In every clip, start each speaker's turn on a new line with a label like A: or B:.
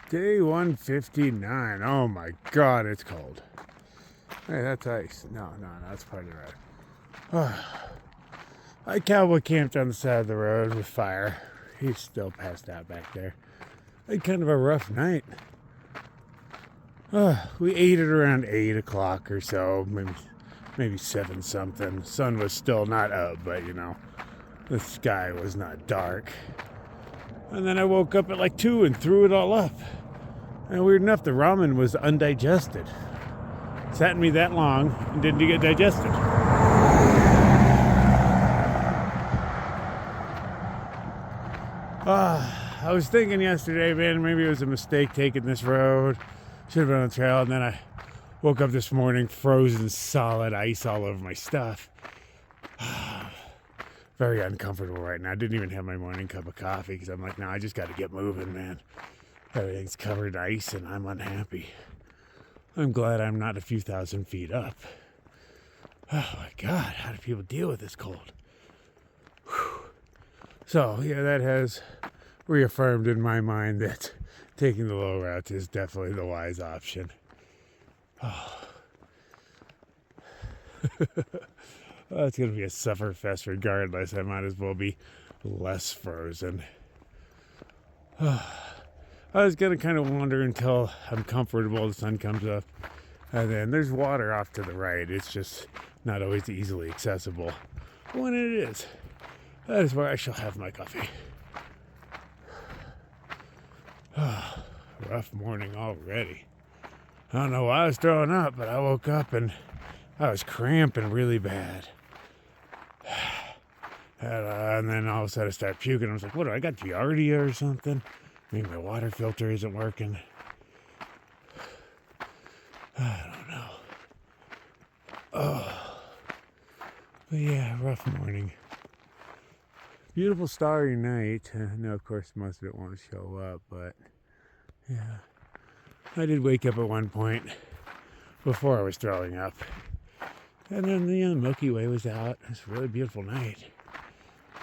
A: Day 159. Oh my god, it's cold. Hey, that's ice. No, that's part of the road. I cowboy camped on the side of the road with fire. He's still passed out back there. Had kind of a rough night. We ate at around 8 o'clock or so, maybe 7 something. The sun was still not up, but you know, the sky was not dark. And then I woke up at like 2 and threw it all up. And weird enough, the ramen was undigested. Sat in me that long and didn't get digested. I was thinking yesterday, man, maybe it was a mistake taking this road. Should have been on the trail. And then I woke up this morning, frozen solid ice all over my stuff. Very uncomfortable right now. I didn't even have my morning cup of coffee because I'm like, no, I just got to get moving, man. Everything's covered in ice and I'm unhappy. I'm glad I'm not a few thousand feet up. Oh my God, how do people deal with this cold? Whew. So, yeah, that has reaffirmed in my mind that taking the low route is definitely the wise option. Oh. Well, it's going to be a sufferfest regardless. I might as well be less frozen. I was going to kind of wander until I'm comfortable, the sun comes up. And then there's water off to the right. It's just not always easily accessible. But when it is, that is where I shall have my coffee. Rough morning already. I don't know why I was throwing up, but I woke up and I was cramping really bad. And then all of a sudden I started puking. I was like, what do I got, Giardia or something? Maybe my water filter isn't working. I don't know. Oh. But yeah, rough morning. Beautiful starry night. No, of course, most of it won't show up, but yeah. I did wake up at one point before I was throwing up. And then the Milky Way was out. It was a really beautiful night.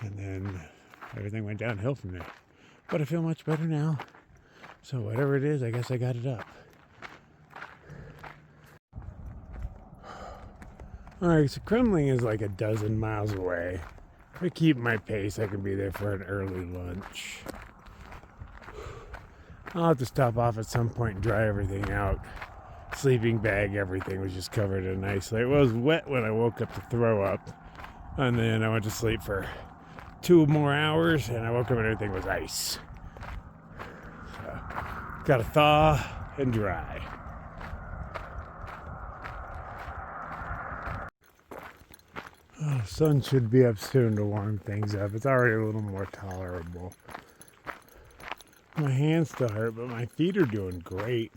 A: And then everything went downhill from there. But I feel much better now. So whatever it is, I guess I got it up. Alright, so Kremling is like a dozen miles away. If I keep my pace, I can be there for an early lunch. I'll have to stop off at some point and dry everything out. Sleeping bag, everything was just covered in ice. It was wet when I woke up to throw up. And then I went to sleep for 2 more hours, and I woke up and everything was ice. So, gotta thaw and dry. Oh, the sun should be up soon to warm things up. It's already a little more tolerable. My hands still hurt, but my feet are doing great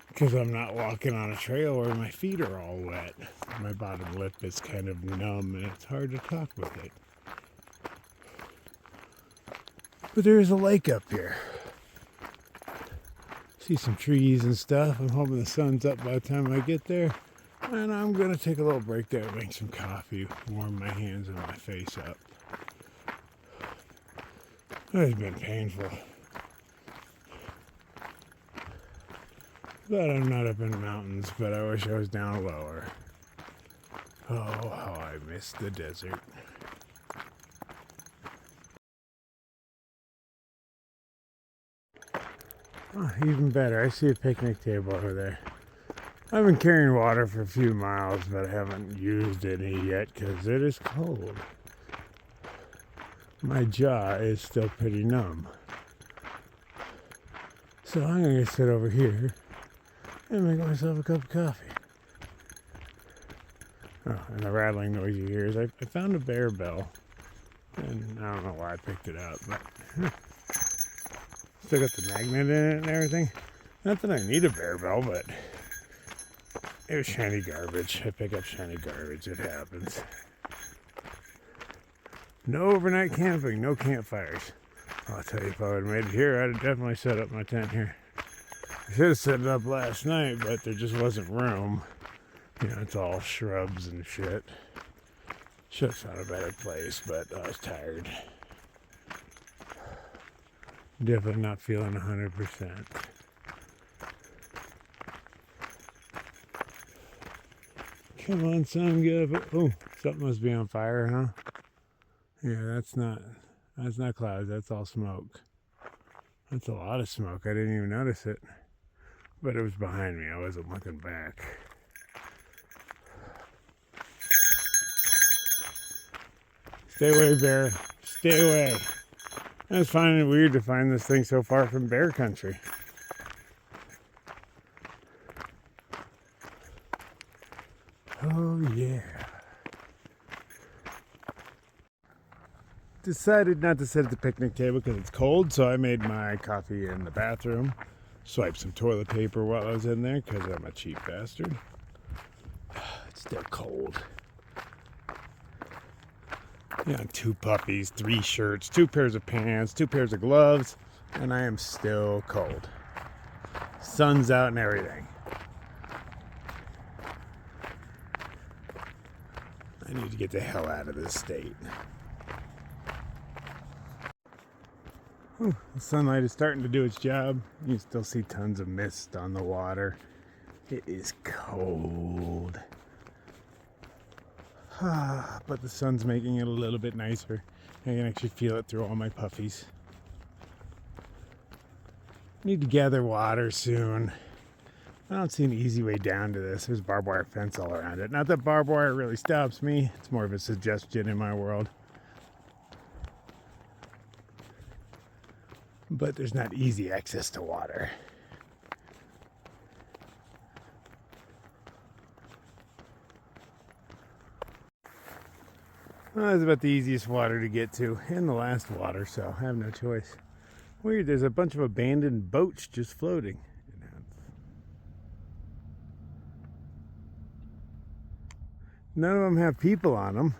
A: because I'm not walking on a trail where my feet are all wet. My bottom lip is kind of numb, and it's hard to talk with it. But there's a lake up here. See some trees and stuff. I'm hoping the sun's up by the time I get there. And I'm going to take a little break there and make some coffee, warm my hands and my face up. It's been painful. But I'm not up in the mountains, but I wish I was down lower. Oh, how I miss the desert. Oh, even better, I see a picnic table over there. I've been carrying water for a few miles, but I haven't used any yet because it is cold. My jaw is still pretty numb. So I'm going to sit over here and make myself a cup of coffee. Oh, and the rattling noise you hear is I found a bear bell. And I don't know why I picked it up, but still got the magnet in it and everything. Not that I need a bear bell, but it was shiny garbage. I pick up shiny garbage. It happens. No overnight camping. No campfires. I'll tell you, if I would have made it here, I'd have definitely set up my tent here. I should have set it up last night, but there just wasn't room. You know, it's all shrubs and shit. Should have found a better place, but I was tired. Definitely not feeling 100%. Come on, son, get up. Oh, something must be on fire, huh? Yeah, that's not clouds. That's all smoke. That's a lot of smoke. I didn't even notice it. But it was behind me. I wasn't looking back. Stay away, bear. Stay away. I was finding it weird to find this thing so far from bear country. Oh, yeah. Decided not to sit at the picnic table because it's cold, so I made my coffee in the bathroom. Swiped some toilet paper while I was in there because I'm a cheap bastard. It's still cold. Yeah, 2 puppies, 3 shirts, 2 pairs of pants, 2 pairs of gloves, and I am still cold. Sun's out and everything. I need to get the hell out of this state. Whew, the sunlight is starting to do its job. You can still see tons of mist on the water. It is cold. But the sun's making it a little bit nicer. I can actually feel it through all my puffies. Need to gather water soon. I don't see an easy way down to this. There's barbed wire fence all around it. Not that barbed wire really stops me. It's more of a suggestion in my world. But there's not easy access to water. Well, that's about the easiest water to get to, and the last water, so I have no choice. Weird, there's a bunch of abandoned boats just floating. None of them have people on them.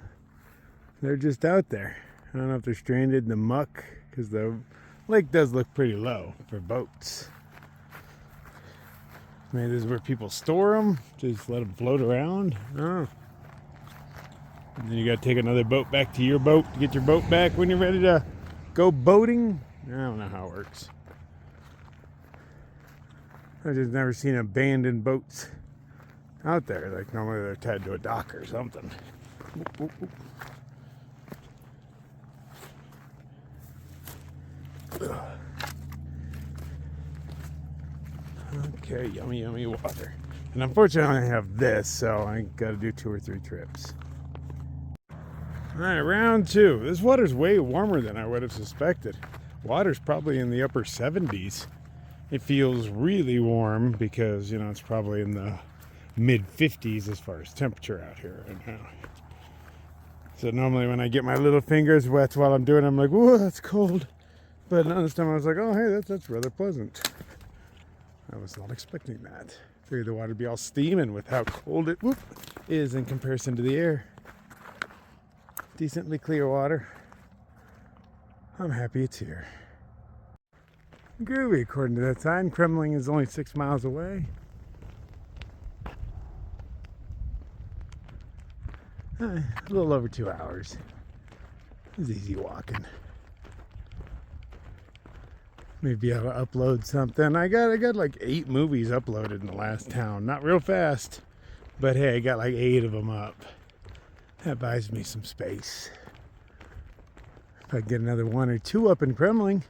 A: They're just out there. I don't know if they're stranded in the muck, because the lake does look pretty low for boats. Maybe this is where people store them, just let them float around. I don't know. And then you got to take another boat back to your boat to get your boat back when you're ready to go boating. I don't know how it works. I've just never seen abandoned boats out there. Like normally they're tied to a dock or something. Oop, oop, oop. Okay, yummy, yummy water. And unfortunately I have this, so I got to do 2 or 3 trips. Alright, round 2. This water's way warmer than I would have suspected. Water's probably in the upper 70s. It feels really warm because, you know, it's probably in the mid 50s as far as temperature out here right now. So normally when I get my little fingers wet while I'm doing it, I'm like, whoa, that's cold. But this time I was like, oh, hey, that's rather pleasant. I was not expecting that. Figured the water would be all steaming with how cold it is in comparison to the air. Decently clear water. I'm happy it's here. Groovy, according to that sign. Kremling is only 6 miles away. A little over 2 hours. It was easy walking. Maybe I'll upload something. I got like 8 movies uploaded in the last town. Not real fast, but hey, I got like 8 of them up. That buys me some space. If I get another 1 or 2 up in Kremling,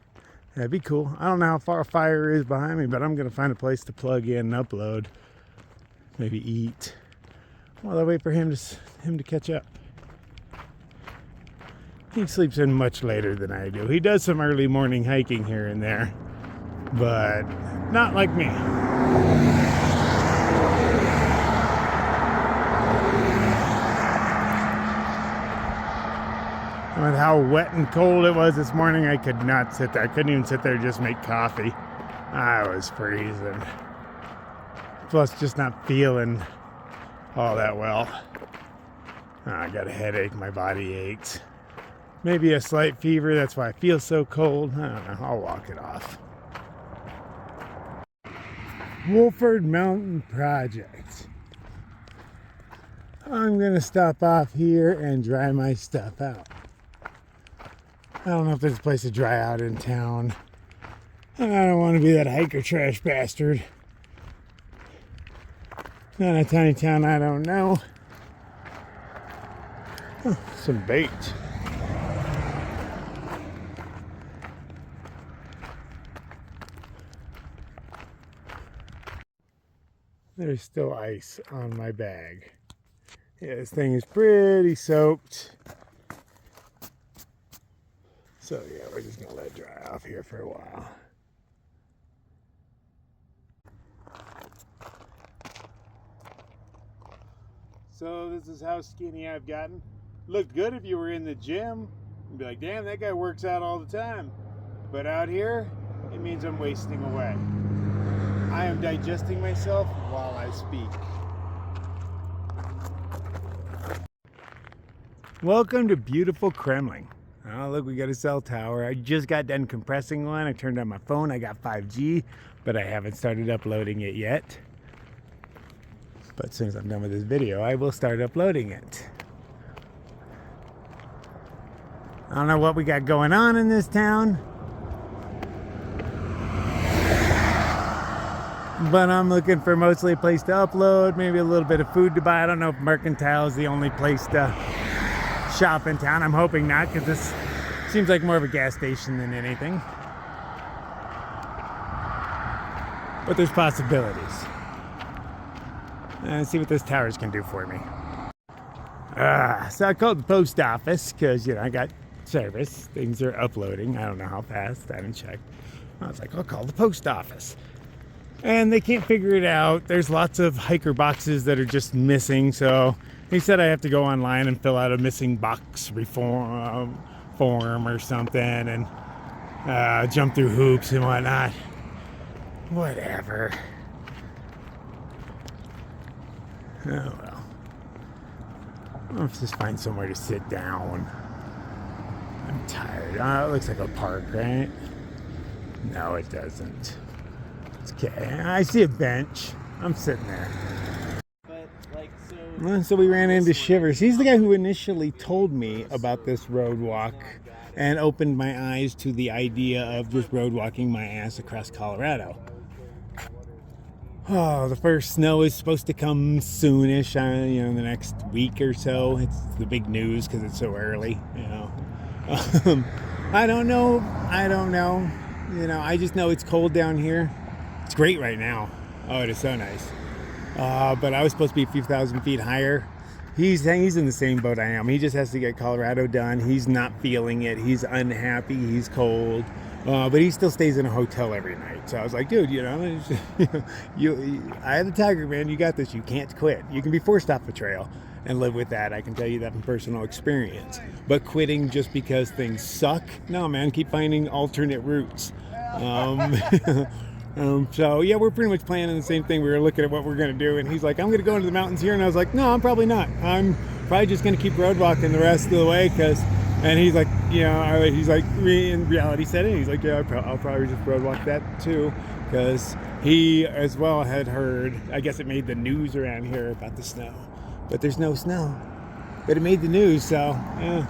A: that'd be cool. I don't know how far fire is behind me, but I'm gonna find a place to plug in and upload. Maybe eat while I wait for him to catch up. He sleeps in much later than I do. He does some early morning hiking here and there, but not like me. With how wet and cold it was this morning, I could not sit there. I couldn't even sit there and just make coffee. I was freezing. Plus, just not feeling all that well. I got a headache. My body aches. Maybe a slight fever. That's why I feel so cold. I don't know. I'll walk it off. Wolford Mountain Project. I'm going to stop off here and dry my stuff out. I don't know if there's a place to dry out in town. And I don't want to be that hiker trash bastard. Not a tiny town I don't know. Huh, some bait. There's still ice on my bag. Yeah, this thing is pretty soaked. So yeah, we're just gonna let it dry off here for a while. So this is how skinny I've gotten. Looked good if you were in the gym. You'd be like, damn, that guy works out all the time. But out here, it means I'm wasting away. I am digesting myself while I speak. Welcome to beautiful Kremling. Oh, look, we got a cell tower. I just got done compressing one. I turned on my phone. I got 5G, but I haven't started uploading it yet. But as soon as I'm done with this video, I will start uploading it. I don't know what we got going on in this town, but I'm looking for mostly a place to upload, maybe a little bit of food to buy. I don't know if Mercantile is the only place to shop in town. I'm hoping not, because this seems like more of a gas station than anything. But there's possibilities. Let's see what those towers can do for me. So I called the post office because, you know, I got service. Things are uploading. I don't know how fast. I haven't checked. I was like, I'll call the post office. And they can't figure it out. There's lots of hiker boxes that are just missing. So he said I have to go online and fill out a missing box form or something, and jump through hoops and whatnot. Whatever. Oh well. Let's just find somewhere to sit down. I'm tired. It looks like a park, right? No, it doesn't. It's okay. I see a bench. I'm sitting there.
B: But like
A: So we ran into Shivers. He's the guy who initially told me about this road walk and opened my eyes to the idea of just road walking my ass across Colorado. Oh, the first snow is supposed to come soonish, you know, the next week or so. It's the big news because it's so early, you know. I don't know. You know, I just know it's cold down here. It's great right now. Oh, it is so nice. But I was supposed to be a few thousand feet higher. He's in the same boat I am. He just has to get Colorado done. He's not feeling it. He's unhappy. He's cold. But he still stays in a hotel every night. So I was like, dude, you know, I have the tiger, man. You got this. You can't quit. You can be forced off the trail and live with that. I can tell you that from personal experience. But quitting just because things suck, no, man. Keep finding alternate routes. So yeah, we're pretty much planning the same thing. We were looking at what we're going to do, and he's like, I'm going to go into the mountains here. And I was like, no, I'm probably not. I'm probably just going to keep road walking the rest of the way, and he's like, you know, he's like, in reality setting, he's like, yeah, I'll probably just road walk that too, because he as well had heard, I guess it made the news around here about the snow, but there's no snow, but it made the news, so yeah.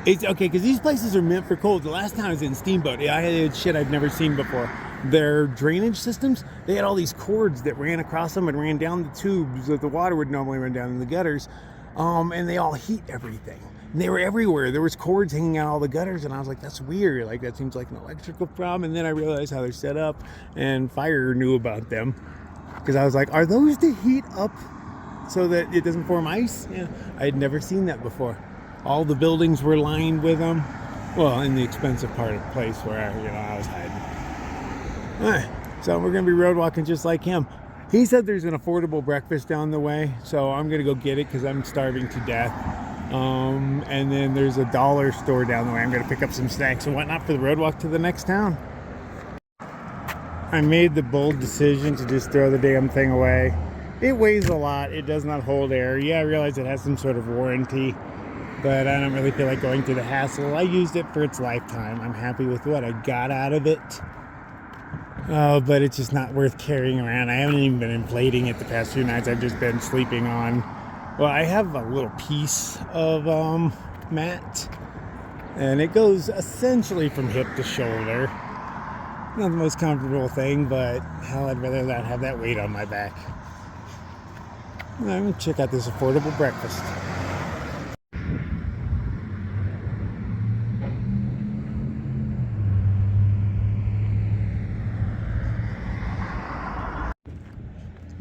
A: It's okay, because these places are meant for cold. The last time I was in Steamboat, I had shit I've never seen before. Their drainage systems, they had all these cords that ran across them and ran down the tubes that the water would normally run down in the gutters, and they all heat everything. And they were everywhere. There was cords hanging out all the gutters, and I was like, that's weird. Like, that seems like an electrical problem. And then I realized how they're set up, and fire knew about them. Because I was like, are those to heat up so that it doesn't form ice? Yeah, I had never seen that before. All the buildings were lined with them. Well, in the expensive part of the place where I was hiding. All right, so we're gonna be road walking just like him. He said there's an affordable breakfast down the way, so I'm gonna go get it because I'm starving to death. And then there's a dollar store down the way. I'm gonna pick up some snacks and whatnot for the road walk to the next town. I made the bold decision to just throw the damn thing away. It weighs a lot. It does not hold air. Yeah, I realize it has some sort of warranty, but I don't really feel like going through the hassle. I used it for its lifetime. I'm happy with what I got out of it. But it's just not worth carrying around. I haven't even been inflating it the past few nights. I've just been sleeping on, well, I have a little piece of mat, and it goes essentially from hip to shoulder. Not the most comfortable thing, but hell, I'd rather not have that weight on my back. I'm gonna check out this affordable breakfast.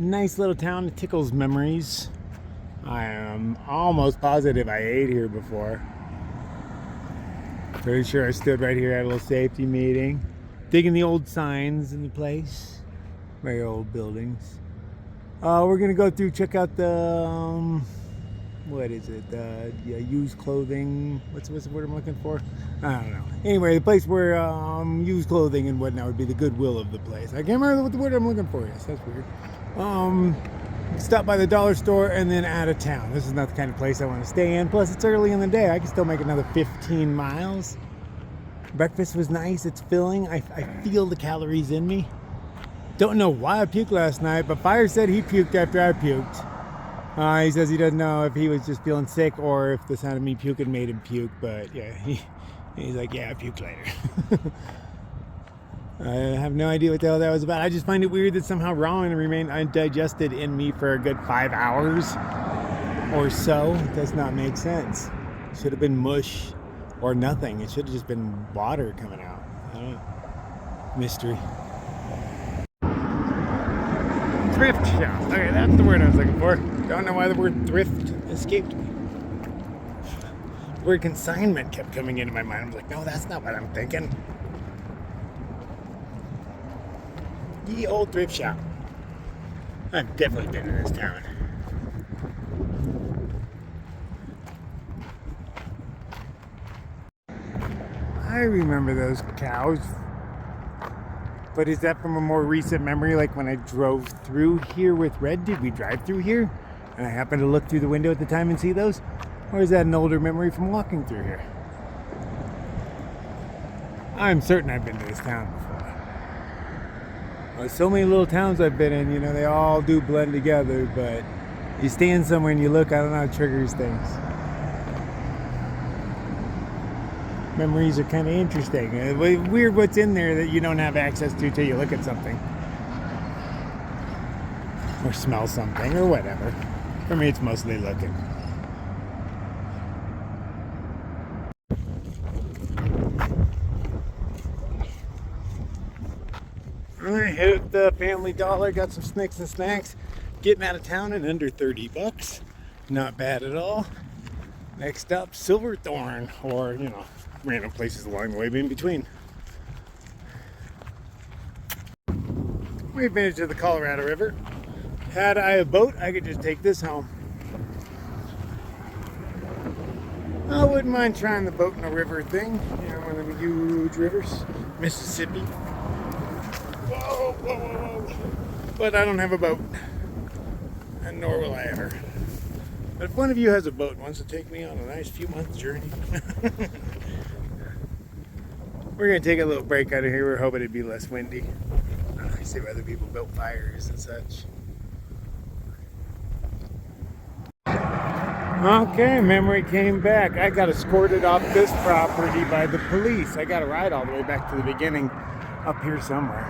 A: Nice little town. It tickles memories. I am almost positive I ate here before. Pretty sure I stood right here at a little safety meeting, digging the old signs in the place. Very old buildings. We're gonna go through, check out the what is it? Yeah, used clothing. What's the word I'm looking for? I don't know. Anyway, the place where used clothing and whatnot would be the Goodwill of the place. I can't remember what the word I'm looking for is. That's weird. Stop by the dollar store and then out of town. This is not the kind of place I want to stay in. Plus, it's early in the day. I can still make another 15 miles. Breakfast was nice. It's filling. I feel the calories in me. Don't know why I puked last night, but Fire said he puked after I puked. He says he doesn't know if he was just feeling sick or if the sound of me puking made him puke, but yeah, he's like, yeah, I puked later. I have no idea what the hell that was about. I just find it weird that somehow ramen remained undigested in me for a good 5 hours or so. It does not make sense. It should have been mush or nothing. It should have just been water coming out. I don't know. Mystery. Thrift shop. Okay, that's the word I was looking for. Don't know why the word thrift escaped me. The word consignment kept coming into my mind. I was like, no, that's not what I'm thinking. Ye old thrift shop. I've definitely been in this town. I remember those cows. But is that from a more recent memory, like when I drove through here with Red? Did we drive through here? And I happened to look through the window at the time and see those? Or is that an older memory from walking through here? I'm certain I've been to this town before. There's so many little towns I've been in, you know, they all do blend together, but you stand somewhere and you look, I don't know how it triggers things. Memories are kind of interesting. It's weird what's in there that you don't have access to till you look at something. Or smell something, or whatever. For me, it's mostly looking. I hit the Family Dollar, got some snicks and snacks. Getting out of town in under 30 bucks. Not bad at all. Next up, Silverthorne, or, you know, random places along the way in between. We've made it to the Colorado River. Had I a boat, I could just take this home. I wouldn't mind trying the boat in a river thing. You know, one of the huge rivers. Mississippi. Whoa, whoa, whoa, whoa. But I don't have a boat. And nor will I ever. But if one of you has a boat and wants to take me on a nice few month journey, we're going to take a little break out of here. We're hoping it'd be less windy. I see other people built fires and such. Okay, memory came back. I got escorted off this property by the police. I got a ride all the way back to the beginning up here somewhere.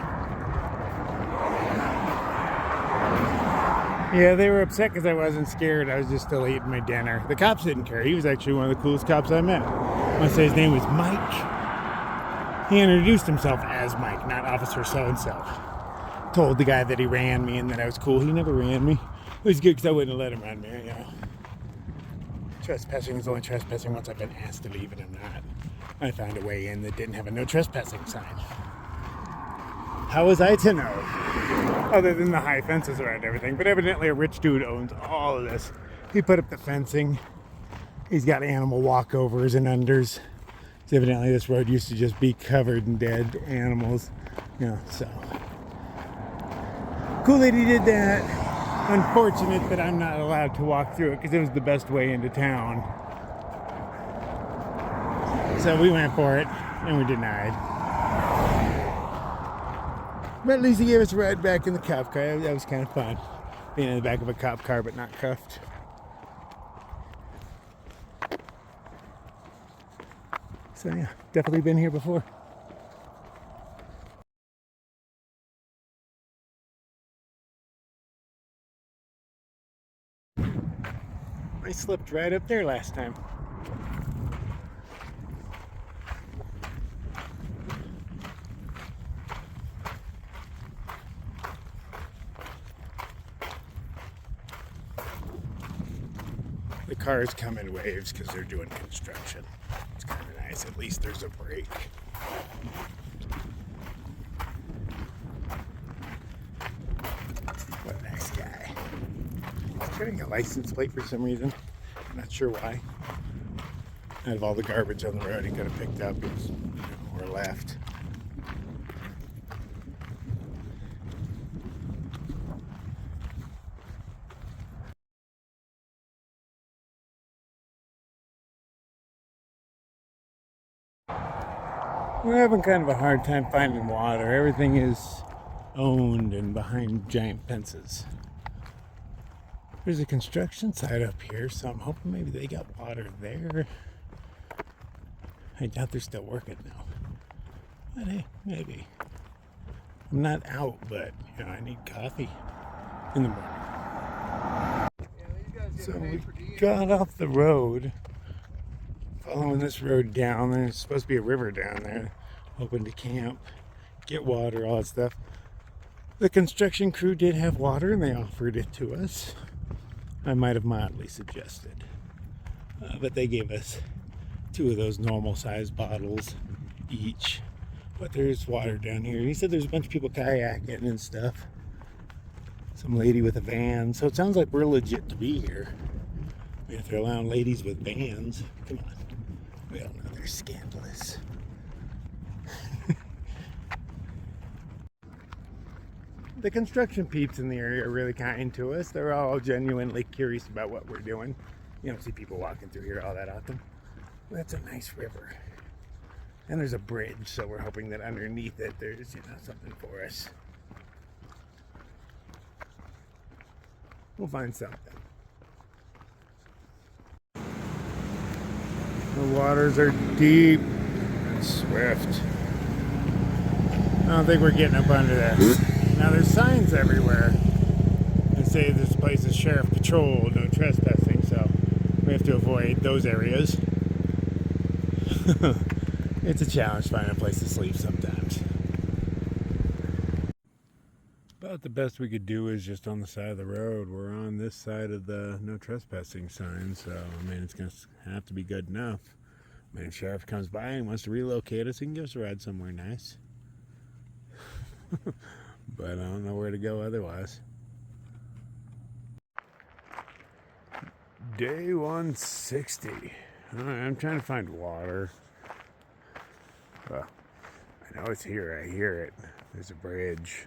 A: Yeah, they were upset because I wasn't scared. I was just still eating my dinner. The cops didn't care. He was actually one of the coolest cops I met. I want to say his name was Mike. He introduced himself as Mike, not Officer So-and-so. Told the guy that he ran me and that I was cool. He never ran me. It was good because I wouldn't have let him run me, you know. Trespassing is only trespassing once I've been asked to leave it or not. I found a way in that didn't have a no trespassing sign. How was I to know? Other than the high fences around everything. But evidently a rich dude owns all of this. He put up the fencing. He's got animal walkovers and unders. So evidently this road used to just be covered in dead animals. You know, so. Cool that he did that. Unfortunate that I'm not allowed to walk through it because it was the best way into town. So we went for it and we're denied. But at least he gave us a ride back in the cop car. That was kind of fun. Being in the back of a cop car but not cuffed. So yeah, definitely been here before. I slipped right up there last time. cars come in waves because they're doing construction. It's kind of nice. At least there's a break. What a nice guy. He's carrying a license plate for some reason. I'm not sure why. Out of all the garbage on the road he could have picked up or left. We're having kind of a hard time finding water. Everything is owned and behind giant fences. There's a construction site up here, so I'm hoping maybe they got water there. I doubt they're still working now. But hey, maybe. I'm not out, but I need coffee in the morning. So we got off the road, following this road down. There's supposed to be a river down there, hoping to camp, get water, all that stuff. The construction crew did have water and they offered it to us. I might have mildly suggested, but they gave us 2 of those normal size bottles each. But there's water down here. He said there's a bunch of people kayaking and stuff. Some lady with a van. So it sounds like we're legit to be here. I mean, if they're allowing ladies with vans, come on. We all know they're scandalous. The construction peeps in the area are really kind to us. They're all genuinely curious about what we're doing. You don't see people walking through here all that often. That's a nice river. And there's a bridge, so we're hoping that underneath it there's, something for us. We'll find something. The waters are deep and swift. I don't think we're getting up under there. Now there's signs everywhere that say this place is sheriff patrol, no trespassing, so we have to avoid those areas. It's a challenge finding a place to sleep sometimes. About the best we could do is just on the side of the road. We're on this side of the no trespassing sign, so it's going to have to be good enough. If the sheriff comes by and wants to relocate us, he can give us a ride somewhere nice. But I don't know where to go otherwise. Day 160. I'm trying to find water. Well, I know it's here. I hear it. There's a bridge.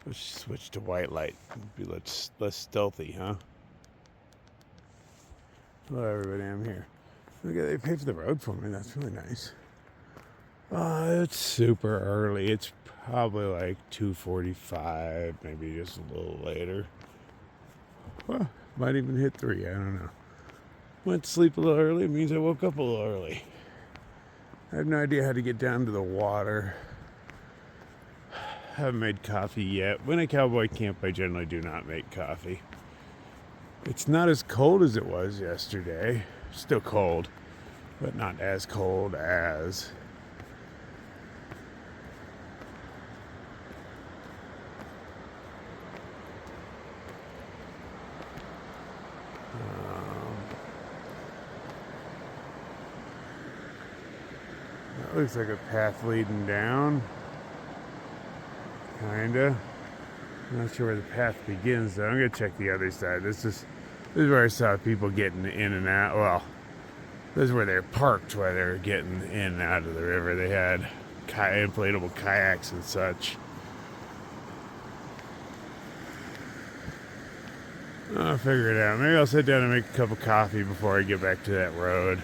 A: Let's switch to white light. Be less stealthy, huh? Hello, everybody. I'm here. Look at, they paved the road for me. That's really nice. It's super early. It's probably like 2:45, maybe just a little later. Well, might even hit 3. I don't know. Went to sleep a little early. It means I woke up a little early. I have no idea how to get down to the water. Haven't made coffee yet. When I cowboy camp, I generally do not make coffee. It's not as cold as it was yesterday. Still cold, but not as cold as. That looks like a path leading down. Kinda. I'm not sure where the path begins though. I'm gonna check the other side. This is where I saw people getting in and out. Well, this is where they're parked while they're getting in and out of the river. They had inflatable kayaks and such. I'll figure it out. Maybe I'll sit down and make a cup of coffee before I get back to that road.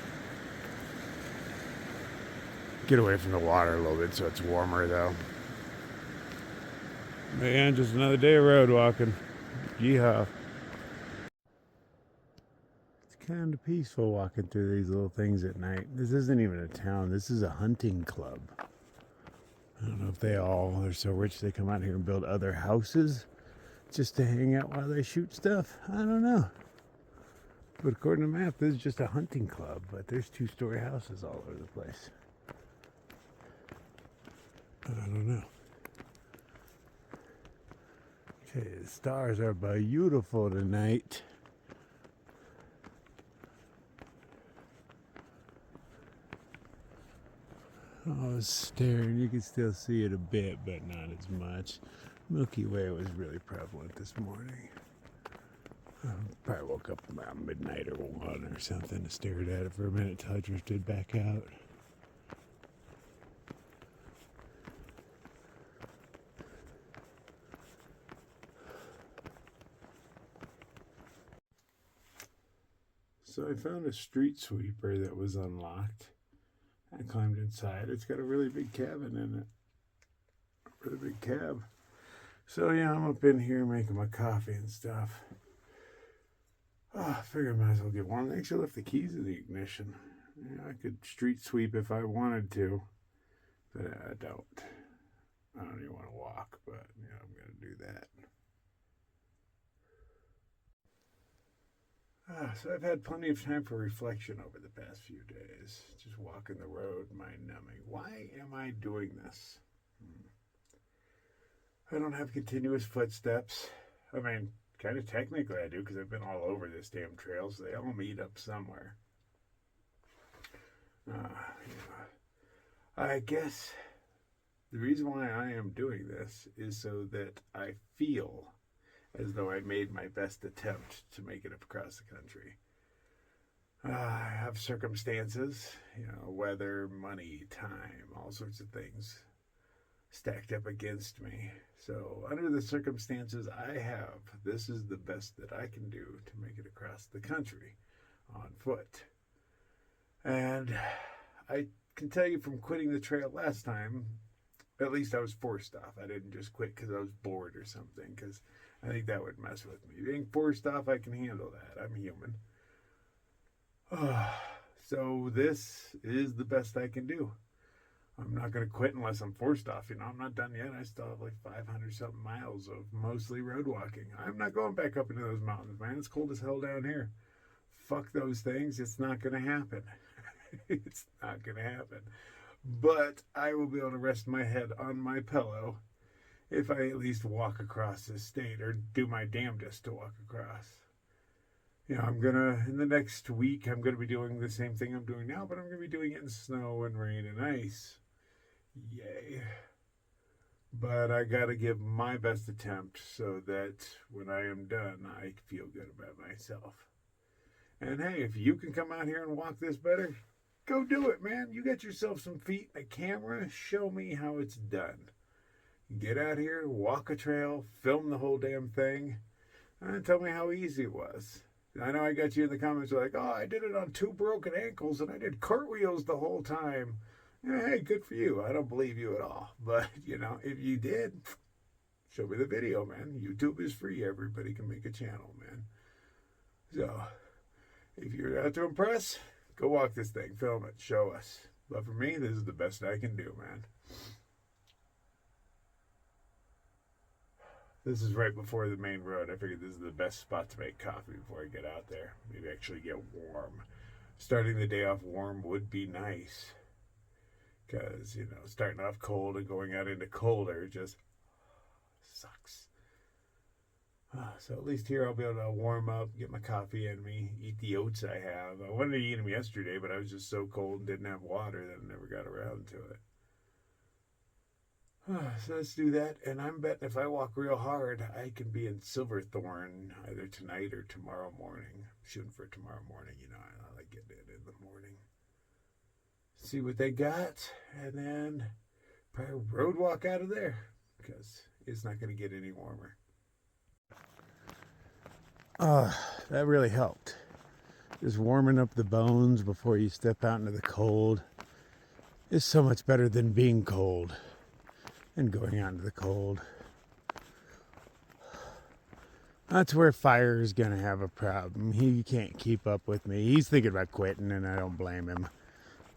A: Get away from the water a little bit so it's warmer though. Man, just another day of road walking. Yeehaw. It's kind of peaceful walking through these little things at night. This isn't even a town. This is a hunting club. I don't know if they're so rich they come out here and build other houses just to hang out while they shoot stuff. I don't know. But according to the map, this is just a hunting club. But there's 2-story houses all over the place. I don't know. Okay, the stars are beautiful tonight. was staring. You can still see it a bit, but not as much. Milky Way was really prevalent this morning. Probably woke up around midnight or 1 or something and stared at it for a minute till I drifted back out. So I found a street sweeper that was unlocked. I climbed inside. It's got a really big cabin in it. A really big cab. So yeah, I'm up in here making my coffee and stuff. I figure I might as well get one. They actually left the keys in the ignition. Yeah, I could street sweep if I wanted to, but I don't. I don't even want to walk, but yeah, I'm going to do that. So I've had plenty of time for reflection over the past few days. Just walking the road, mind numbing. Why am I doing this? I don't have continuous footsteps. I mean, kind of technically I do because I've been all over this damn trail, so they all meet up somewhere. I guess the reason why I am doing this is so that I feel as though I made my best attempt to make it across the country. I have circumstances, weather, money, time, all sorts of things stacked up against me. So under the circumstances I have, this is the best that I can do to make it across the country on foot. And I can tell you from quitting the trail last time, at least I was forced off. I didn't just quit because I was bored or something, because I think that would mess with me. Being forced off, I can handle that. I'm human. So this is the best I can do. I'm not going to quit unless I'm forced off. I'm not done yet. I still have like 500 something miles of mostly road walking. I'm not going back up into those mountains, man. It's cold as hell down here. Fuck those things. It's not going to happen. It's not going to happen. But I will be able to rest my head on my pillow if I at least walk across this state, or do my damnedest to walk across. I'm gonna, in the next week, I'm gonna be doing the same thing I'm doing now, but I'm gonna be doing it in snow and rain and ice. Yay. But I gotta give my best attempt so that when I am done, I feel good about myself. And hey, if you can come out here and walk this better, go do it, man. You got yourself some feet and a camera. Show me how it's done. Get out here, walk a trail, film the whole damn thing, and tell me how easy it was. I know I got you in the comments like, oh, I did it on 2 broken ankles and I did cartwheels the whole time. Yeah, hey, good for you. I don't believe you at all. But, if you did, show me the video, man. YouTube is free. Everybody can make a channel, man. So, if you're out to impress, go walk this thing, film it, show us. But for me, this is the best I can do, man. This is right before the main road. I figured this is the best spot to make coffee before I get out there. Maybe actually get warm. Starting the day off warm would be nice. Because, starting off cold and going out into colder just sucks. So at least here I'll be able to warm up, get my coffee in me, eat the oats I have. I wanted to eat them yesterday, but I was just so cold and didn't have water that I never got around to it. So let's do that, and I'm betting if I walk real hard, I can be in Silverthorne either tonight or tomorrow morning. I'm shooting for tomorrow morning, I like getting it in the morning. See what they got, and then probably road walk out of there, because it's not going to get any warmer. That really helped. Just warming up the bones before you step out into the cold is so much better than being cold and going out into the cold. That's where Fire is going to have a problem. He can't keep up with me. He's thinking about quitting, and I don't blame him.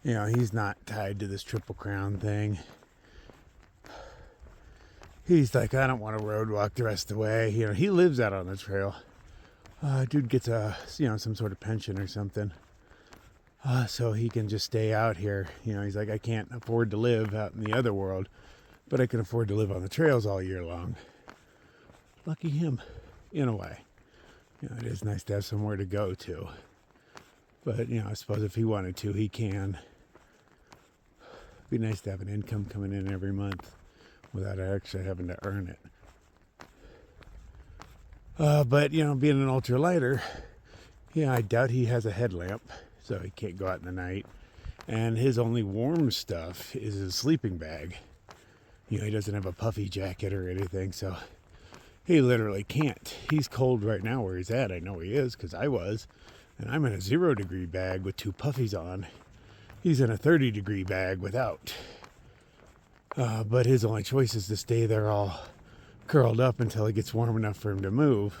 A: He's not tied to this Triple Crown thing. He's like, I don't want to road walk the rest of the way. He lives out on the trail. Dude gets some sort of pension or something. So he can just stay out here. He's like, I can't afford to live out in the other world, but I can afford to live on the trails all year long. Lucky him, in a way. It is nice to have somewhere to go to. But, I suppose if he wanted to, he can. Be nice to have an income coming in every month without actually having to earn it. But, you know, being an ultralighter, yeah, I doubt he has a headlamp, so he can't go out in the night. And his only warm stuff is his sleeping bag. You know, he doesn't have a puffy jacket or anything, so he literally can't. He's cold right now where he's at. I know he is, because I was. And I'm in a 0-degree bag with 2 puffies on. He's in a 30-degree bag without. But his only choice is to stay there all curled up until it gets warm enough for him to move.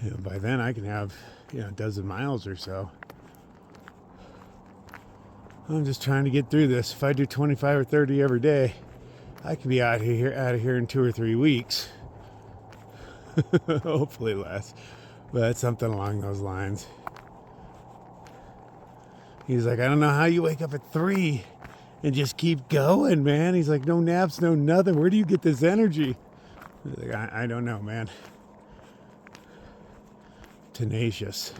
A: You know, by then I can have, you know, a dozen miles or so. I'm just trying to get through this. If I do 25 or 30 every day, I could be out of here in 2 or 3 weeks. Hopefully less, but something along those lines. He's like, I don't know how you wake up at 3 and just keep going, man. He's like, no naps, no nothing. Where do you get this energy? Like, I don't know, man. Tenacious.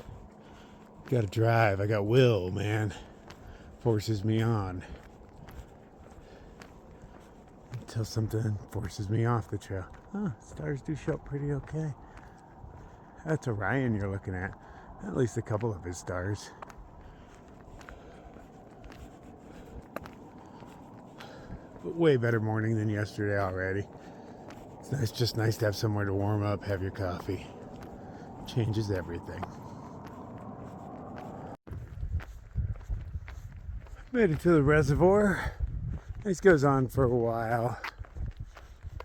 A: Got to drive. I got will, man. Forces me on. Until something forces me off the trail. Oh, stars do show up pretty okay. That's Orion you're looking at. At least a couple of his stars. But way better morning than yesterday already. It's nice, just nice to have somewhere to warm up, have your coffee. Changes everything. Made it to the reservoir. This goes on for a while.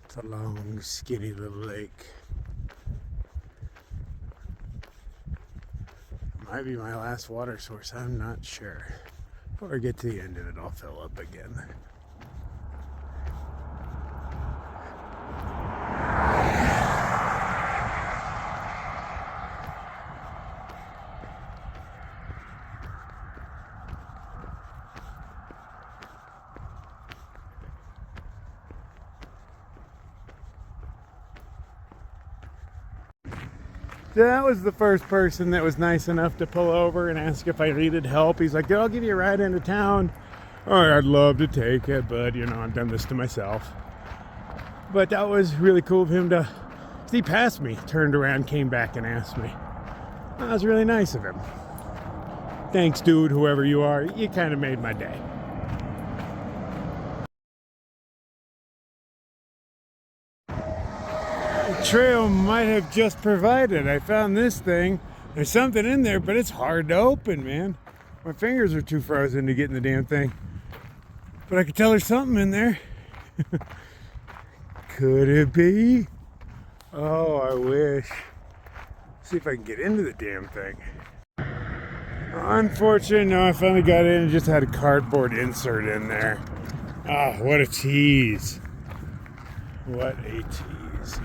A: It's a long, skinny little lake. Might be my last water source, I'm not sure. Before I get to the end of it, I'll fill up again. That was the first person that was nice enough to pull over and ask if I needed help. He's like, I'll give you a ride into town. All right, I'd love to take it, but, you know, I've done this to myself. But that was really cool of him to... He passed me, turned around, came back and asked me. That was really nice of him. Thanks, dude, whoever you are. You kind of made my day. Trail might have just provided. I found this thing. There's something in there, but it's hard to open, man. My fingers are too frozen to get in the damn thing. But I could tell there's something in there. Could it be? Oh, I wish. See if I can get into the damn thing. Unfortunately, no, I finally got in and just had a cardboard insert in there. Ah, what a tease. What a tease.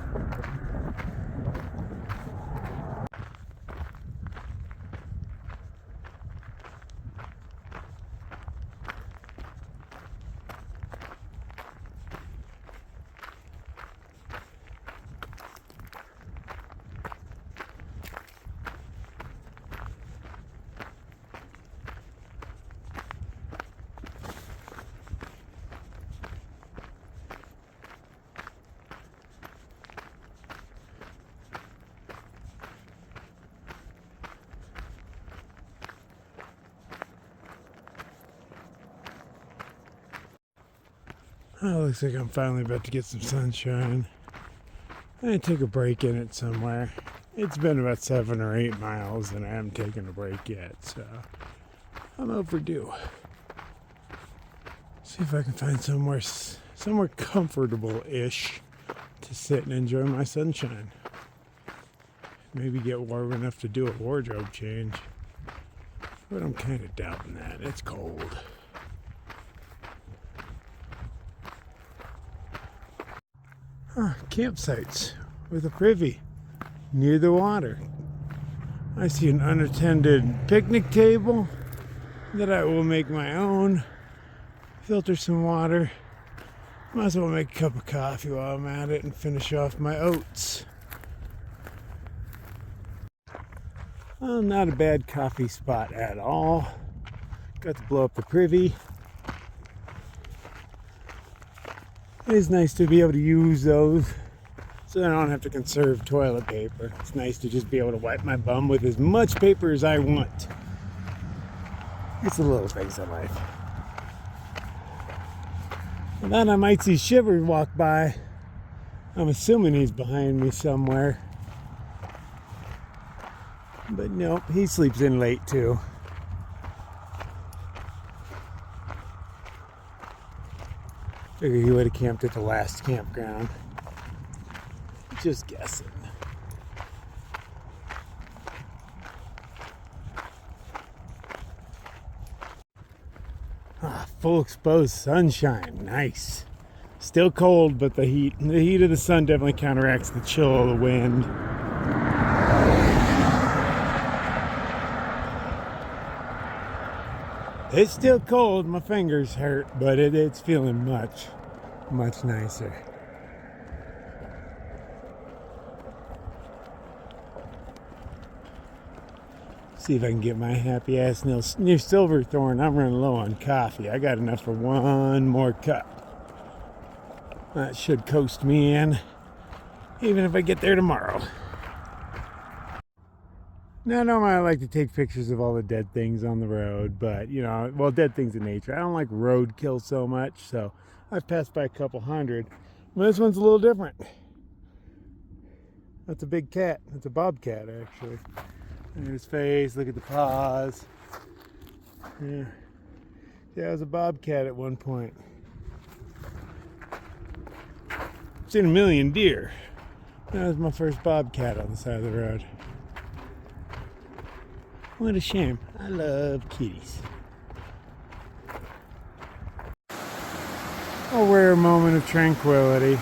A: Oh, looks like I'm finally about to get some sunshine. I take a break in it somewhere. It's been about 7 or 8 miles and I haven't taken a break yet, so I'm overdue. See if I can find somewhere comfortable-ish to sit and enjoy my sunshine. Maybe get warm enough to do a wardrobe change. But I'm kind of doubting that. It's cold. Campsites with a privy near the water. I see an unattended picnic table that I will make my own. Filter some water. Might as well make a cup of coffee while I'm at it and finish off my oats. Well, not a bad coffee spot at all. Got to blow up the privy. It's nice to be able to use those so I don't have to conserve toilet paper. It's nice to just be able to wipe my bum with as much paper as I want. It's the little things in life. And then I might see Shiver walk by. I'm assuming he's behind me somewhere. But nope, he sleeps in late too. Figured he would have camped at the last campground. Just guessing. Ah, full exposed sunshine, nice. Still cold, but the heat of the sun definitely counteracts the chill of the wind. It's still cold, my fingers hurt, but it's feeling much nicer. See if I can get my happy ass near Silverthorne. I'm running low on coffee. I got enough for one more cup. That should coast me in, even if I get there tomorrow. Now, normally I like to take pictures of all the dead things on the road, but, you know, well, dead things in nature. I don't like roadkill so much, so I've passed by a couple hundred. But this one's a little different. That's a big cat. That's a bobcat, actually. Look at his face, look at the paws. Yeah, it was a bobcat at one point. I've seen a million deer. That was my first bobcat on the side of the road. What a shame. I love kitties. A rare moment of tranquility.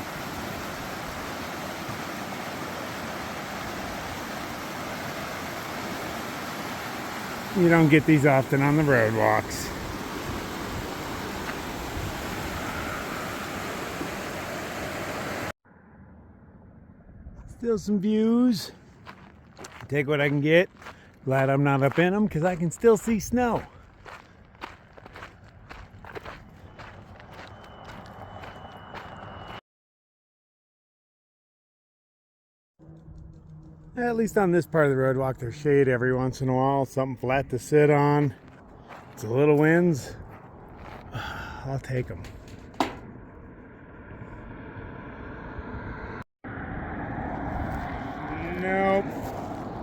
A: You don't get these often on the road walks. Still some views. Take what I can get. Glad I'm not up in them because I can still see snow. At least on this part of the road walk, there's shade every once in a while, something flat to sit on. It's a little winds. I'll take them. Nope,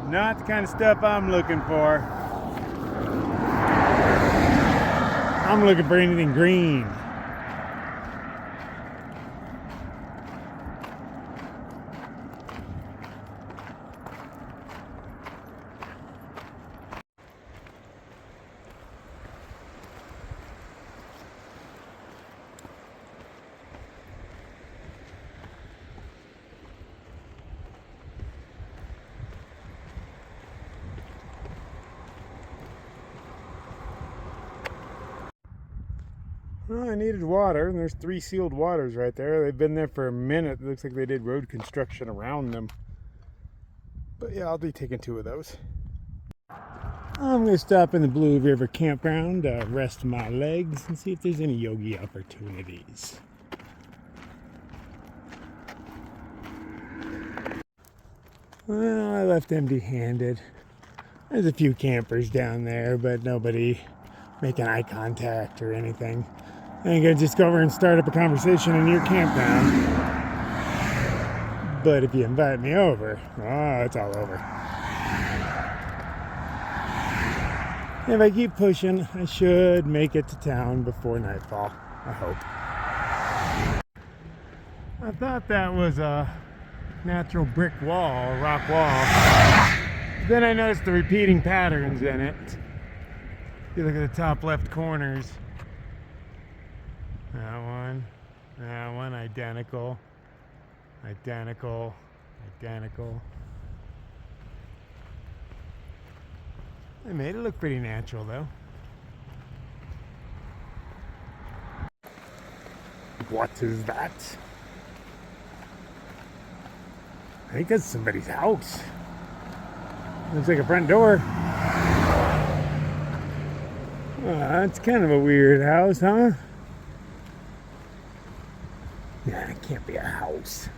A: not the kind of stuff I'm looking for. I'm looking for anything green. Well, I needed water, and there's 3 sealed waters right there. They've been there for a minute. It looks like they did road construction around them. But yeah, I'll be taking 2 of those. I'm going to stop in the Blue River campground, rest my legs, and see if there's any yogi opportunities. Well, I left empty-handed. There's a few campers down there, but nobody making eye contact or anything. I ain't gonna just go over and start up a conversation in your campground. But if you invite me over, oh, it's all over. If I keep pushing, I should make it to town before nightfall. I hope. I thought that was a natural brick wall, a rock wall. Then I noticed the repeating patterns in it. If you look at the top left corners. That one, identical. Identical. They made it look pretty natural though. What is that? I think that's somebody's house. Looks like a front door. That's kind of a weird house, huh? Yeah, it can't be a house.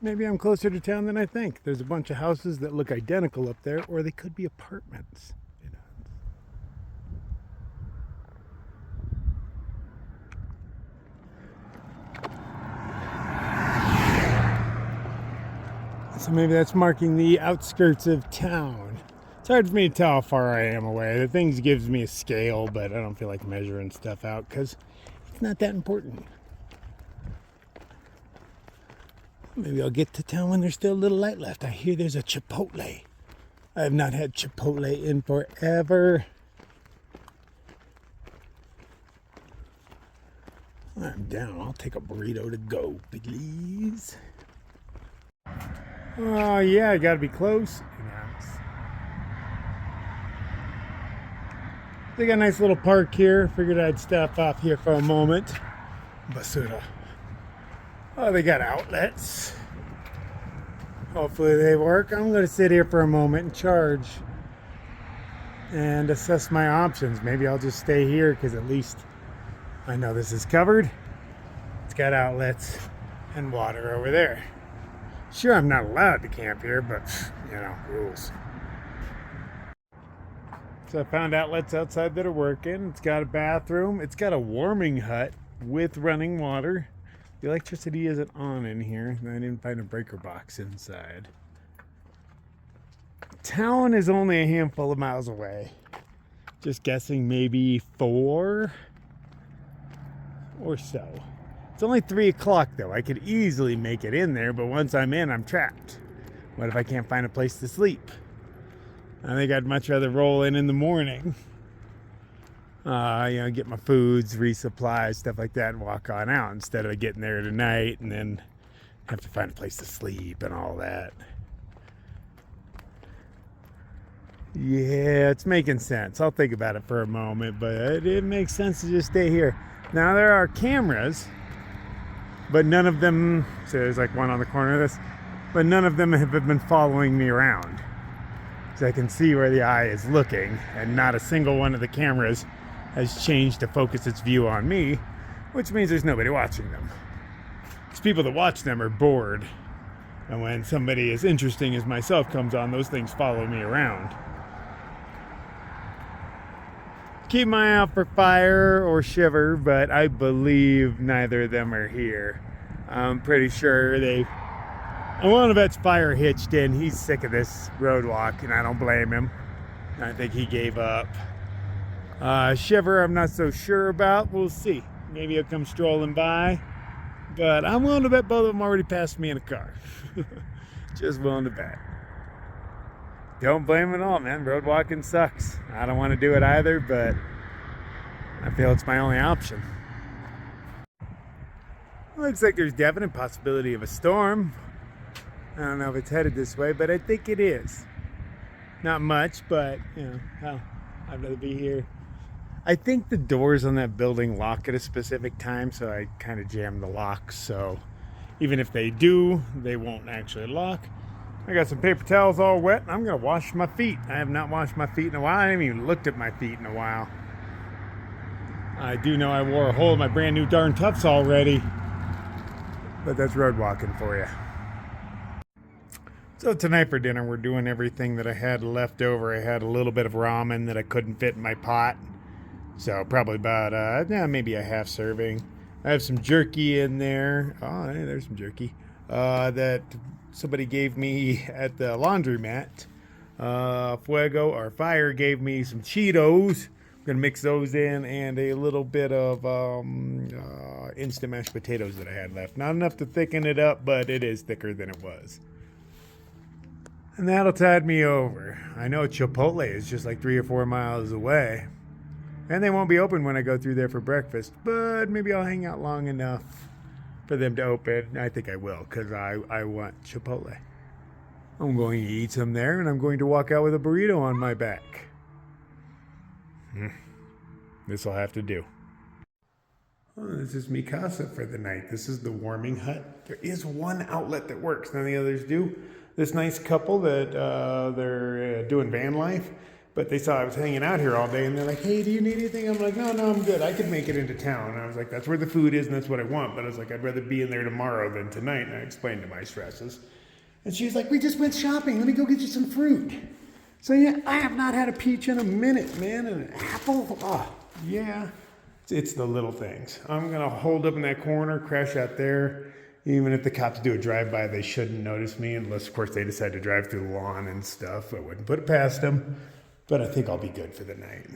A: Maybe I'm closer to town than I think. There's a bunch of houses that look identical up there, or they could be apartments. You know. So maybe that's marking the outskirts of town. It's hard for me to tell how far I am away. The thing gives me a scale, but I don't feel like measuring stuff out because it's not that important. Maybe I'll get to town when there's still a little light left. I hear there's a Chipotle. I have not had Chipotle in forever. I'm down. I'll take a burrito to go, please. Oh, yeah, I gotta be close. They got a nice little park here. Figured I'd stop off here for a moment. Basura. Oh, they got outlets. Hopefully they work. I'm going to sit here for a moment and charge and assess my options. Maybe I'll just stay here because at least I know this is covered. It's got outlets and water over there. Sure, I'm not allowed to camp here, but, you know, rules. So I found outlets outside that are working. It's got a bathroom. It's got a warming hut with running water. The electricity isn't on in here. I didn't find a breaker box inside. Town is only a handful of miles away. Just guessing maybe 4 or so. It's only 3 o'clock though. I could easily make it in there, but once I'm in, I'm trapped. What if I can't find a place to sleep? I think I'd much rather roll in the morning. Get my foods, resupply, stuff like that, and walk on out instead of getting there tonight and then have to find a place to sleep and all that. Yeah, it's making sense. I'll think about it for a moment, but it makes sense to just stay here. Now, there are cameras, but none of them, so there's like one on the corner of this, but none of them have been following me around. So I can see where the eye is looking, and not a single one of the cameras has changed to focus its view on me, which means there's nobody watching them. Because people that watch them are bored. And when somebody as interesting as myself comes on, those things follow me around. Keep my eye out for Fire or Shiver, but I believe neither of them are here. I'm pretty sure one of that's Fire hitched in. He's sick of this road walk, and I don't blame him. I think he gave up. Shiver, I'm not so sure about. We'll see. Maybe he'll come strolling by. But I'm willing to bet both of them already passed me in a car. Just willing to bet. Don't blame him at all, man. Road walking sucks. I don't want to do it either, but I feel it's my only option. Looks like there's definite possibility of a storm. I don't know if it's headed this way, but I think it is. Not much, but, hell, I'd rather be here. I think the doors on that building lock at a specific time, so I kind of jammed the locks, so even if they do, they won't actually lock. I got some paper towels all wet, and I'm going to wash my feet. I have not washed my feet in a while. I haven't even looked at my feet in a while. I do know I wore a hole in my brand new darn tufts already, but that's road walking for you. So tonight for dinner, we're doing everything that I had left over. I had a little bit of ramen that I couldn't fit in my pot. So probably about, maybe a half serving. I have some jerky in there. Oh, hey, there's some jerky. That somebody gave me at the laundromat. Fire gave me some Cheetos. I'm going to mix those in and a little bit of instant mashed potatoes that I had left. Not enough to thicken it up, but it is thicker than it was. And that'll tide me over. I know Chipotle is just like 3 or 4 miles away. And they won't be open when I go through there for breakfast. But maybe I'll hang out long enough for them to open. I think I will, because I want Chipotle. I'm going to eat some there, and I'm going to walk out with a burrito on my back. This will have to do. Oh, this is Mikasa for the night. This is the warming hut. There is one outlet that works. None of the others do. this nice couple that they're doing van life, but they saw I was hanging out here all day, and they're like, "Hey, do you need anything?" I'm like, "No, I'm good. I could make it into town." And I was like, "That's where the food is, and that's what I want." But I was like, "I'd rather be in there tomorrow than tonight." And I explained to my stresses, and she was like, "We just went shopping. Let me go get you some fruit." So yeah, I have not had a peach in a minute, man, and an apple. Oh yeah, it's the little things. I'm gonna hold up in that corner, crash out there. Even if the cops do a drive-by, they shouldn't notice me, unless, of course, they decide to drive through the lawn and stuff. I wouldn't put it past them. But I think I'll be good for the night.